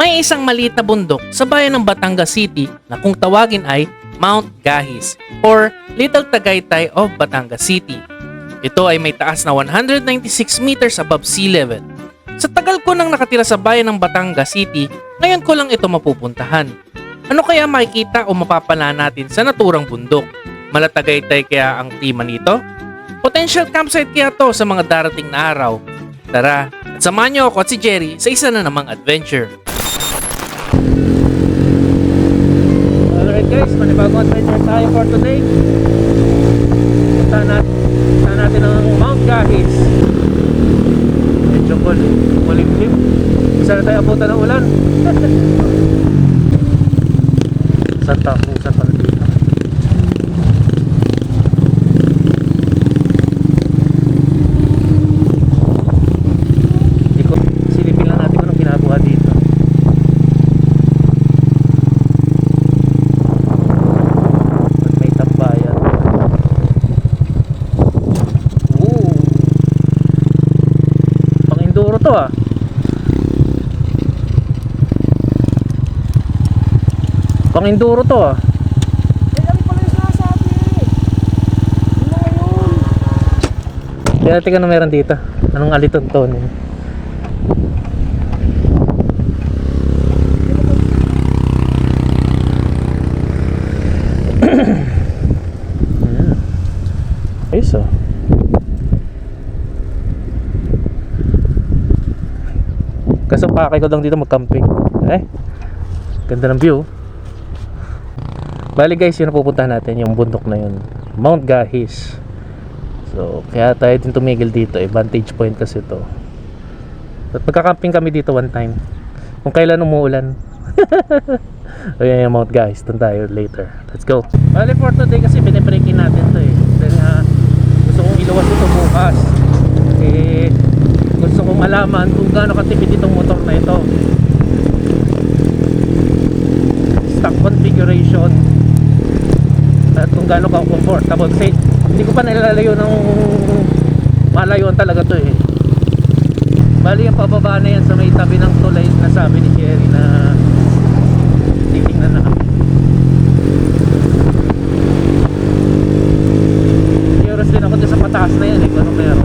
May isang maliit na bundok sa bayan ng Batangas City na kung tawagin ay Mount Gahis or Little Tagaytay of Batangas City. Ito ay may taas na 196 meters above sea level. Sa tagal ko nang nakatira sa bayan ng Batangas City, ngayon ko lang ito mapupuntahan. Ano kaya makikita o mapapala natin sa naturang bundok? Malatagaytay kaya ang tema nito? Potential campsite kaya to sa mga darating na araw? Tara, at samahan niyo ako at si Jerry sa isa na namang adventure. Alright guys, panibagong adventure tayo for today. Punta natin ang Mount Gahis. Medyo kulimlim. Isa na tayo abutan ng ulan. Santa Cruz pa dito. Silipin lang natin kung anong ginagawa dito. At may tambayan. Pang-enduro to ah. Pang-enduro to ah. Kami pala yung sinasabi. Yun na yun. Kaya natin ano meron dito. Anong alitonton yun? Ayos oh. Kaso pakay ko lang dito mag-camping. Ganda ng view. Bali guys, yun ang pupuntahan natin, yung bundok na yun, Mount Gahis. So kaya tayo din tumigil dito, vantage point kasi to. At magka-camping kami dito one time kung kailan umuulan. Ayan yung Mount Gahis, doon tayo later. Let's go. Bali for today kasi pinibreakin natin to eh. Dahil gusto kong iluwas ito bukas. Gusto kong malaman kung gaano katipid itong motor na ito. Stock configuration at kung gaano ka comfortable kasi hindi ko pa nilalayo ng malayuan talaga to eh. Bali yung pababa na yan sa may tabi ng tulay na sabi ni Jerry na titingnan na kami. Curious din ako dun sa pataas na yan eh, kung ano meron.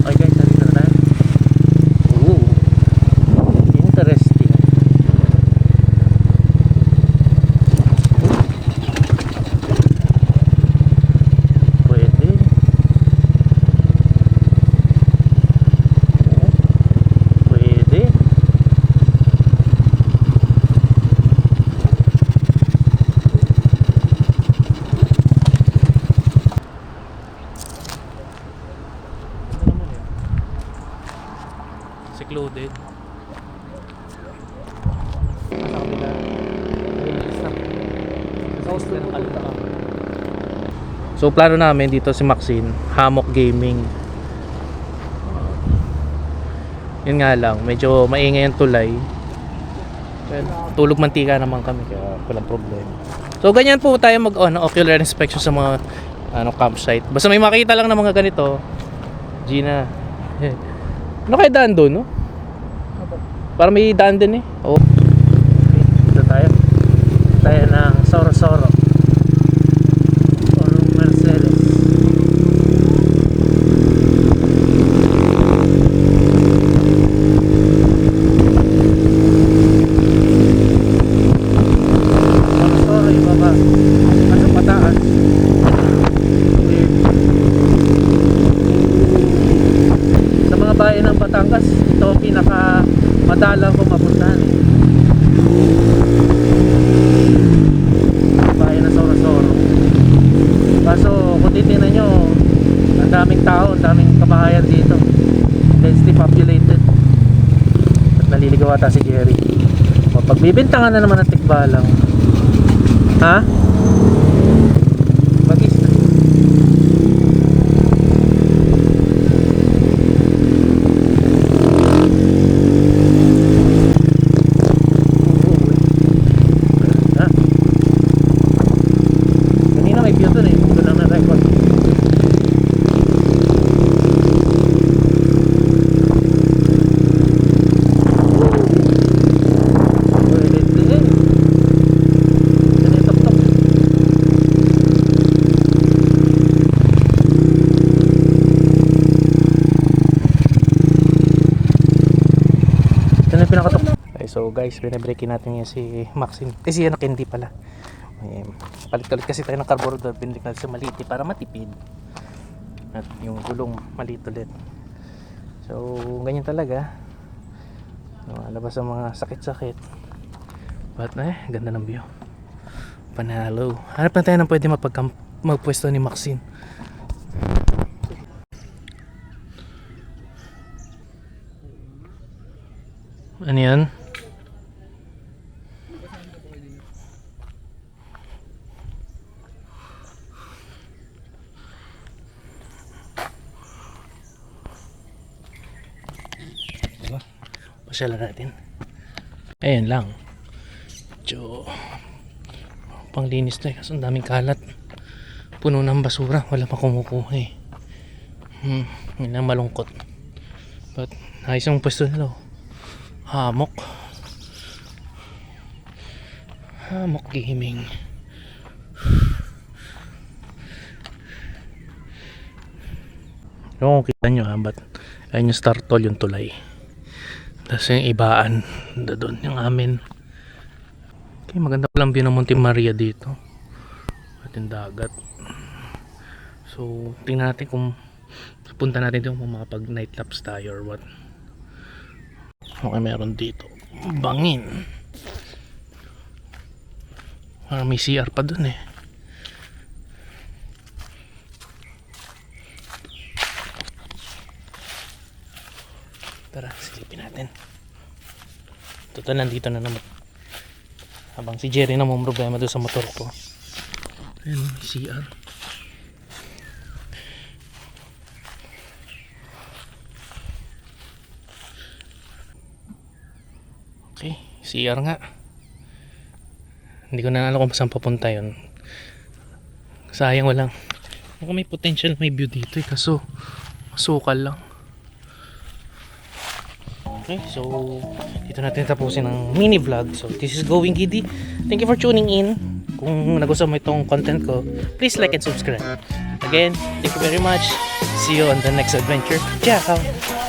Okay guys, nandito na tayo. Interesting. Secluded. Sa kabila. So plano namin dito si Maxine, Hammock Gaming. Yun nga lang, medyo maingay ang tulay. Well, tulog mantika naman kami kaya walang problema. So ganyan po tayo ocular inspection sa mga campsite. Basta may makita lang na mga ganito. Gina. Ano kaya daan doon, no? Para may daan din eh. Oh. Okay, dito tayo. Tayo ng Soro-Soro or Mercedes. Soro-Soro yung baba. Nasa pataas. Sa mga bayan ng Batangas, ito ang pinaka madalang kong mapuntahan eh. Bayan ng Soro-Soro. Kaso kung titignan nyo, ang daming tao, ang daming kabahayan dito. Densely populated. At naliligaw ata si Jerry. Pagbibintangan na naman ng tikbalang. Ha? Bagis na. So guys, binabreakin natin yan si Maxine. Si ano, Candy pala. Palit-palit kasi tayo ng carburetor. Binalik natin sa maliit para matipid. At yung gulong maliit ulit. So ganyan talaga. Labas ang mga sakit-sakit. But ganda ng view. Panalo. Hanap na tayo ng pwede magpwesto ni Maxine. Ano yan? Diba? Pasyalan natin. Ayan lang. Medyo panglinis na kasi ang daming kalat. Puno ng basura. Wala pa kumukuha eh. Yun ang malungkot. But ayos yung pwesto nila. Hamok gaming. Yung kita nyo but ayun yung startol yung tulay. Tapos yung ibaan doon yung amin. Okay, maganda palang view ng Monte Maria dito at yung dagat. So tingnan natin kung punta natin dito kung makapag night lapse tayo or what. Okay, meron dito bangin. May CR pa dun eh. Tara, silipin natin. Total, nandito na naman. Habang si Jerry na may problema doon sa motor ko. Ayan, may CR. Okay, CR nga. Hindi ko na alam kung saan papunta yun. Sayang walang. Ako may potential, may view dito eh. Kaso, masukal lang. Okay, so dito natin tapusin ang mini vlog. So this is Going Giddy. Thank you for tuning in. Kung nagustuhan mo itong content ko, please like and subscribe. Again, thank you very much. See you on the next adventure. Ciao!